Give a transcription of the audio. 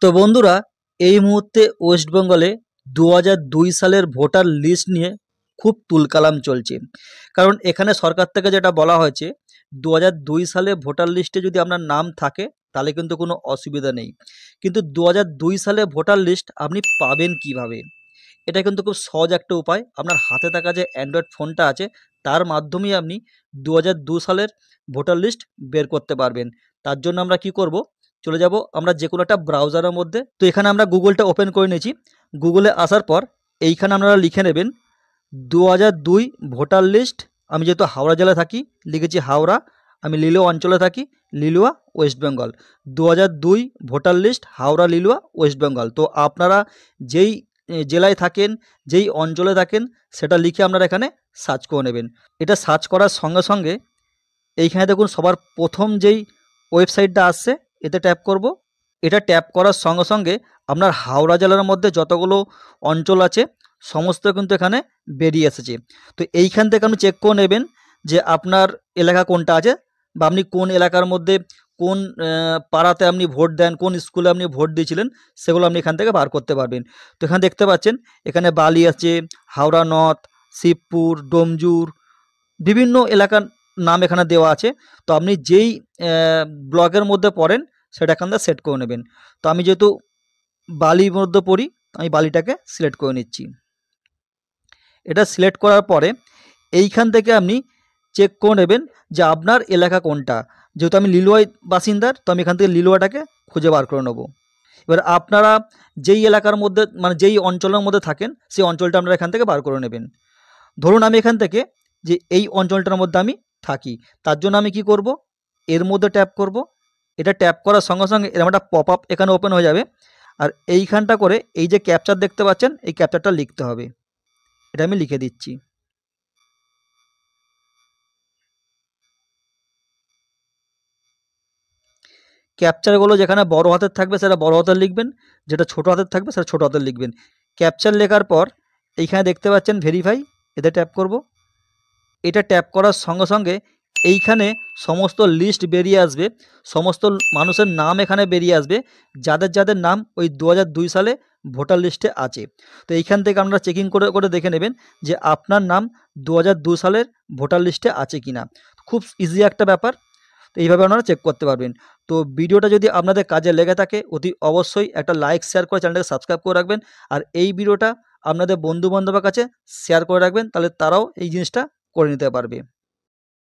তো বন্ধুরা, এই মুহূর্তে ওয়েস্ট বেঙ্গলে 2002 সালের ভোটার লিস্ট নিয়ে খুব তুলকালাম চলছে। কারণ এখানে সরকার থেকে যেটা বলা হয়েছে, 2002 সালে ভোটার লিস্টে যদি আপনার নাম থাকে তাহলে কিন্তু কোনো অসুবিধা নেই। কিন্তু 2002 সালে ভোটার লিস্ট আপনি পাবেন কিভাবে? এটা কিন্তু খুব সহজ একটা উপায়। আপনার হাতে থাকা যে অ্যান্ড্রয়েড ফোনটা আছে তার মাধ্যমেই আপনি 2002 সালের ভোটার লিস্ট বের করতে পারবেন। তার জন্য আমরা কি করব, চলে যাব আমরা যে কোনো একটা ব্রাউজারের মধ্যে। তো এখানে আমরা গুগলটা ওপেন করে নিয়েছি। গুগলে আসার পর এইখানে আপনারা লিখে নেবেন 2002 ভোটার লিস্ট। আমি যেহেতু হাওড়া জেলায় থাকি, লিখেছি হাওড়া। আমি লিলুয়া অঞ্চলে থাকি, Liluah West Bengal. 2002 voter list Howrah Liluah West Bengal. তো আপনারা যেই জেলায় থাকেন, যেই অঞ্চলে থাকেন, সেটা লিখে আপনারা এখানে সার্চ করে নেবেন। এটা সার্চ করার সঙ্গে সঙ্গে এইখানে দেখুন সবার প্রথম যেই ওয়েবসাইটটা আসছে, এতে ট্যাপ করব। এটা ট্যাপ করার সঙ্গে সঙ্গে আপনার হাওড়া জেলার মধ্যে যতগুলো অঞ্চল আছে সমস্ত কিন্তু এখানে বেরিয়ে এসেছে। তো এইখান থেকে আপনি চেক করে নেবেন যে আপনার এলাকা কোনটা আছে, বা আপনি কোন এলাকার মধ্যে কোন পাড়াতে আপনি ভোট দেন, কোন স্কুলে আপনি ভোট দিয়েছিলেন, সেগুলো আপনি এখান থেকে বার করতে পারবেন। তো এখানে দেখতে পাচ্ছেন এখানে বালি আছে, হাওড়া নর্থ, শিবপুর, ডোমজুর, বিভিন্ন এলাকার নাম এখানে দেওয়া আছে। তো আপনি যেই ব্লকের মধ্যে পড়েন সেটা এখান থেকে সেট করে নেবেন। তো আমি যেহেতু বালির মধ্যে পড়ি, আমি বালিটাকে সিলেক্ট করে নিচ্ছি। এটা সিলেক্ট করার পরে এইখান থেকে আপনি চেক করে নেবেন যে আপনার এলাকা কোনটা। যেহেতু আমি লিলুয়ায় বাসিন্দার, তো আমি এখান থেকে লিলুয়াটাকে খুঁজে বার করে নেব। এবার আপনারা যেই এলাকার মধ্যে মানে যেই অঞ্চলের মধ্যে থাকেন সেই অঞ্চলটা আপনারা এখান থেকে বার করে নেবেন। ধরুন আমি এখান থেকে যে এই অঞ্চলটার মধ্যে আমি থাকি, তার জন্য আমি কি করব, এর মধ্যে ট্যাপ করব। এটা ট্যাপ করার সঙ্গে সঙ্গে এরকম একটা পপ আপ এখানে ওপেন হয়ে যাবে। আর এইখানটা করে এই যে ক্যাপচার দেখতে পাচ্ছেন, এই ক্যাপচারটা লিখতে হবে। এটা আমি লিখে দিচ্ছি। ক্যাপচারগুলো যেখানে বড় হাতের থাকবে সেটা বড় হাতের লিখবেন, যেটা ছোট হাতের থাকবে সেটা ছোট হাতের লিখবেন। ক্যাপচার লেখার পর এইখানে দেখতে পাচ্ছেন ভেরিফাই, এতে ট্যাপ করব। এটা ট্যাপ করার সঙ্গে সঙ্গে এইখানে সমস্ত লিস্ট বেরিয়ে আসবে, সমস্ত মানুষের নাম এখানে বেরিয়ে আসবে যাদের যাদের নাম ওই 2002 সালে ভোটার লিস্টে আছে। তো এইখান থেকে আপনারা চেকিং করে করে দেখে নেবেন যে আপনার নাম 2002 সালের ভোটার লিস্টে আছে কি না। খুব ইজি একটা ব্যাপার। তো এইভাবে আপনারা চেক করতে পারবেন। তো ভিডিওটা যদি আপনাদের কাজে লেগে থাকে অতি অবশ্যই একটা লাইক শেয়ার করে চ্যানেলটাকে সাবস্ক্রাইব করে রাখবেন। আর এই ভিডিওটা আপনাদের বন্ধু বান্ধবের কাছে শেয়ার করে রাখবেন, তাহলে তারাও এই জিনিসটা করে নিতে পারবে।